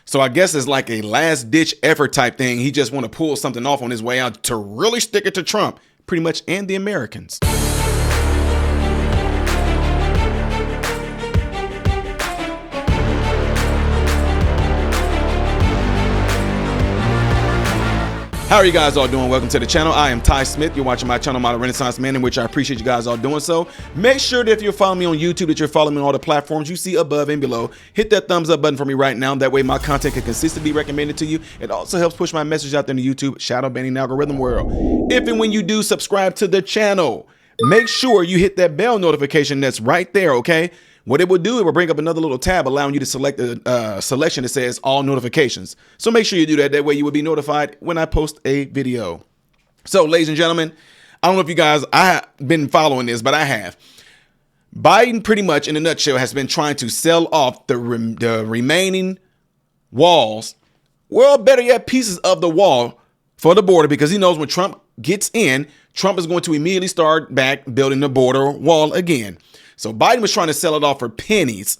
So I guess it's like a last-ditch effort type thing. He just want to pull something off on his way out to really stick it to Trump, pretty much, and the Americans. How are you guys all doing? Welcome to the channel. I am Ty Smith. You're watching my channel, Model Renaissance Man, in which I appreciate you guys all doing so. Make sure that if you're following me on YouTube, that you're following me on all the platforms you see above and below. Hit that thumbs up button for me right now. That way my content can consistently be recommended to you. It also helps push my message out there in the YouTube shadow banning algorithm world. If and when you do subscribe to the channel, make sure you hit that bell notification that's right there, okay? What it will do, it will bring up another little tab allowing you to select a selection that says all notifications. So make sure you do that. That way you will be notified when I post a video. So, ladies and gentlemen, I don't know if you guys, I have been following this, but I have. Biden pretty much in a nutshell has been trying to sell off the remaining walls, well, better yet, pieces of the wall for the border, because he knows when Trump gets in, Trump is going to immediately start back building the border wall again. So Biden was trying to sell it off for pennies,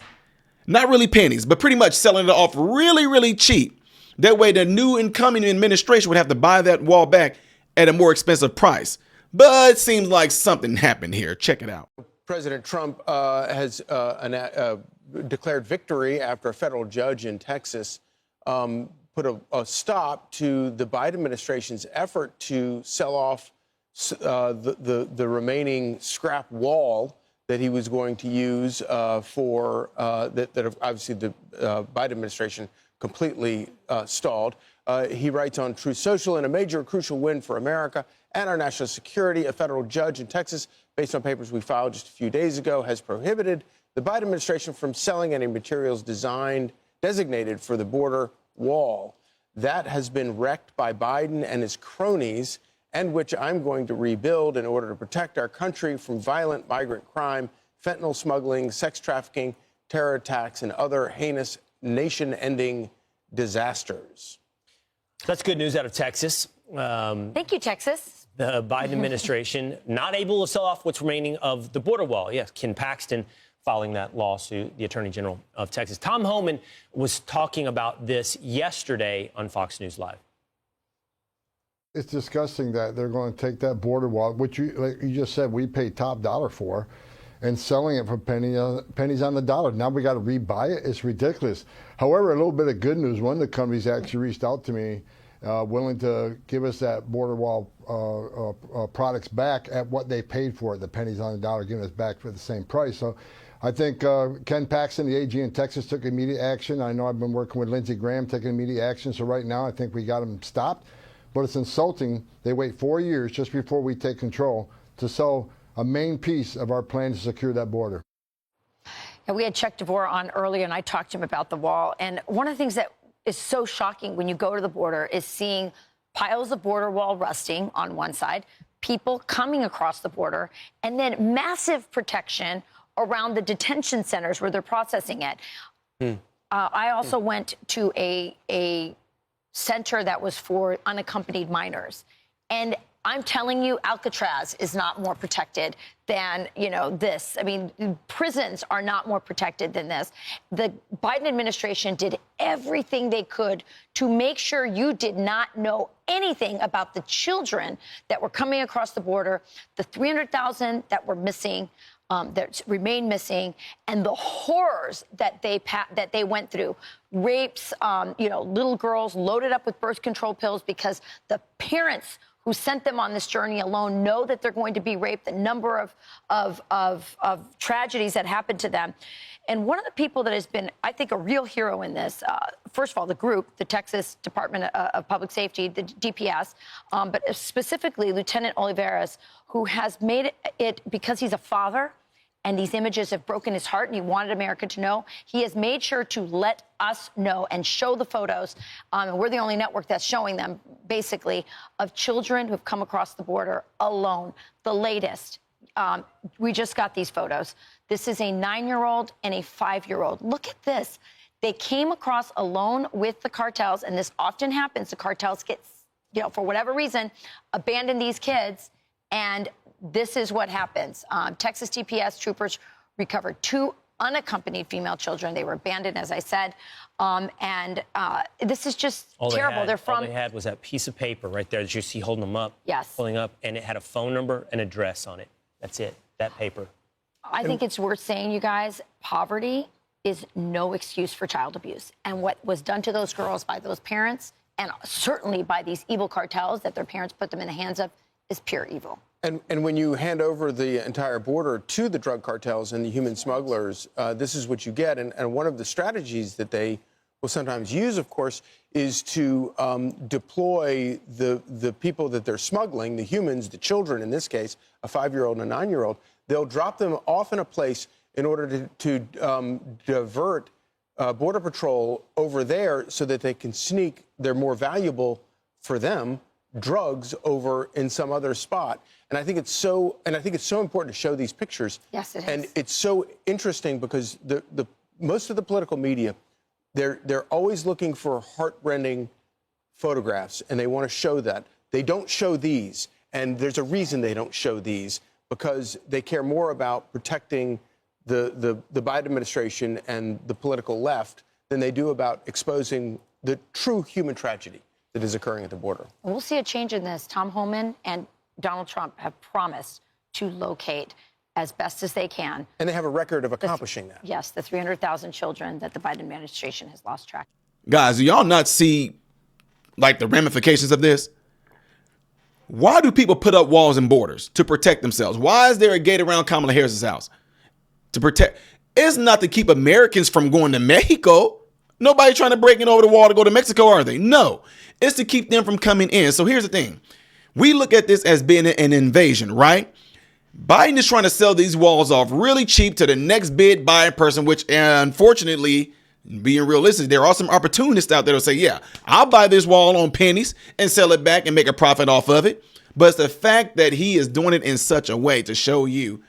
not really pennies, but pretty much selling it off really, really cheap. That way the new incoming administration would have to buy that wall back at a more expensive price. But it seems like something happened here. Check it out. President Trump has declared victory after a federal judge in Texas put a stop to the Biden administration's effort to sell off the remaining scrap wall that he was going to use for that obviously the Biden administration completely stalled. He writes on Truth Social, in a major crucial win for America and our national security, a federal judge in Texas, based on papers we filed just a few days ago, has prohibited the Biden administration from selling any materials designated for the border wall. That has been wrecked by Biden and his cronies, and which I'm going to rebuild in order to protect our country from violent migrant crime, fentanyl smuggling, sex trafficking, terror attacks, and other heinous nation-ending disasters. That's good news out of Texas. Thank you, Texas. The Biden administration not able to sell off what's remaining of the border wall. Yes, Ken Paxton filing that lawsuit, the Attorney General of Texas. Tom Homan was talking about this yesterday on Fox News Live. It's disgusting that they're going to take that border wall, which like you just said, we pay top dollar for, and selling it for pennies on the dollar. Now we got to rebuy it. It's ridiculous. However, a little bit of good news. One of the companies actually reached out to me, willing to give us that border wall products back at what they paid for it, the pennies on the dollar, giving us back for the same price. So I think Ken Paxton, the AG in Texas, took immediate action. I know I've been working with Lindsey Graham, taking immediate action. So right now I think we got them stopped. But it's insulting. They wait 4 years just before we take control to sell a main piece of our plan to secure that border. And we had Chuck DeVore on earlier, and I talked to him about the wall. And one of the things that is so shocking when you go to the border is seeing piles of border wall rusting on one side, people coming across the border, and then massive protection around the detention centers where they're processing it. I also went to a center that was for unaccompanied minors. And I'm telling you, Alcatraz is not more protected than, this. I mean, prisons are not more protected than this. The Biden administration did everything they could to make sure you did not know anything about the children that were coming across the border, the 300,000 that were missing, that remain missing, and the horrors that they went through. Rapes, little girls loaded up with birth control pills because the parents who sent them on this journey alone know that they're going to be raped. The number of tragedies that happened to them. And one of the people that has been, I think, a real hero in this, first of all, the group, the Texas Department of Public Safety, the DPS, but specifically Lieutenant Olivares, who has made it because he's a father, and these images have broken his heart, and he wanted America to know. He has made sure to let us know and show the photos, and we're the only network that's showing them, basically, of children who have come across the border alone. The latest, we just got these photos. This is a 9-year-old and a 5-year-old. Look at this. They came across alone with the cartels, and this often happens. The cartels get, for whatever reason, abandon these kids, and this is what happens. Texas DPS troopers recovered 2 unaccompanied female children. They were abandoned, as I said. This is just terrible. All they had was that piece of paper right there that you see holding them up, pulling up, and it had a phone number and address on it. That's it, that paper. I think it's worth saying, you guys, poverty is no excuse for child abuse. And what was done to those girls by those parents, and certainly by these evil cartels that their parents put them in the hands of, is pure evil. And when you hand over the entire border to the drug cartels and the human smugglers, this is what you get. And one of the strategies that they will sometimes use, of course, is to deploy the people that they're smuggling, the humans, the children in this case, a 5-year-old and a 9-year-old. They'll drop them off in a place in order to divert Border Patrol over there so that they can sneak their more valuable for them drugs over in some other spot. And I think it's so important to show these pictures. Yes, it is. And it's so interesting because the most of the political media, they're always looking for heartrending photographs, and they want to show that. They don't show these, and there's a reason they don't show these, because they care more about protecting the Biden administration and the political left than they do about exposing the true human tragedy that is occurring at the border. We'll see a change in this. Tom Homan and Donald Trump have promised to locate as best as they can. And they have a record of accomplishing that. Yes, the 300,000 children that the Biden administration has lost track of. Guys, do y'all not see like the ramifications of this? Why do people put up walls and borders? To protect themselves. Why is there a gate around Kamala Harris's house? To protect. It's not to keep Americans from going to Mexico. Nobody trying to break in over the wall to go to Mexico, are they? No. It's to keep them from coming in. So here's the thing. We look at this as being an invasion, right? Biden is trying to sell these walls off really cheap to the next bid buying person, which unfortunately, being realistic, there are some opportunists out there to say, yeah, I'll buy this wall on pennies and sell it back and make a profit off of it. But it's the fact that he is doing it in such a way to show you,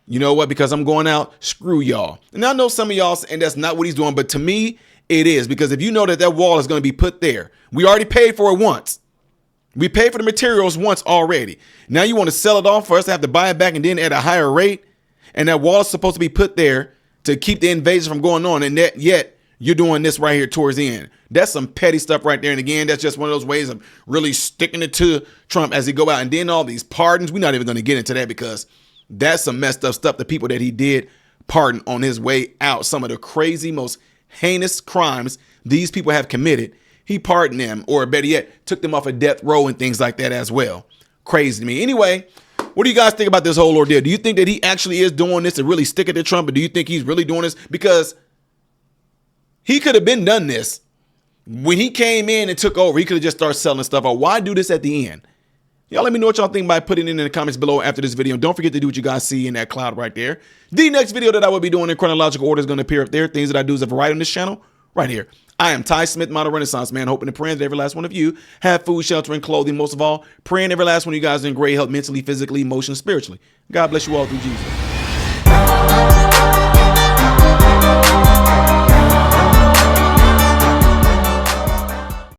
you know what, because I'm going out, screw y'all. And I know some of y'all saying that's not what he's doing, but to me, it is. Because if you know that that wall is going to be put there, we already paid for it once. We paid for the materials once already. Now you want to sell it off for us to have to buy it back and then at a higher rate. And that wall is supposed to be put there to keep the invasion from going on. And yet you're doing this right here towards the end. That's some petty stuff right there. And again, that's just one of those ways of really sticking it to Trump as he go out. And then all these pardons. We're not even going to get into that because that's some messed up stuff. The people that he did pardon on his way out. Some of the crazy, most heinous crimes these people have committed. He pardoned them, or better yet, took them off of death row and things like that as well. Crazy to me. Anyway, what do you guys think about this whole ordeal? Do you think that he actually is doing this to really stick it to Trump, or do you think he's really doing this? Because he could have been done this when he came in and took over. He could have just started selling stuff. Or why do this at the end? Y'all let me know what y'all think by putting it in the comments below after this video. And don't forget to do what you guys see in that cloud right there. The next video that I will be doing in chronological order is going to appear up there. Things that I do as a variety on this channel right here. I am Ty Smith, Model Renaissance Man, hoping and praying that every last one of you have food, shelter, and clothing. Most of all, praying every last one of you guys are in great health, mentally, physically, emotionally, spiritually. God bless you all through Jesus.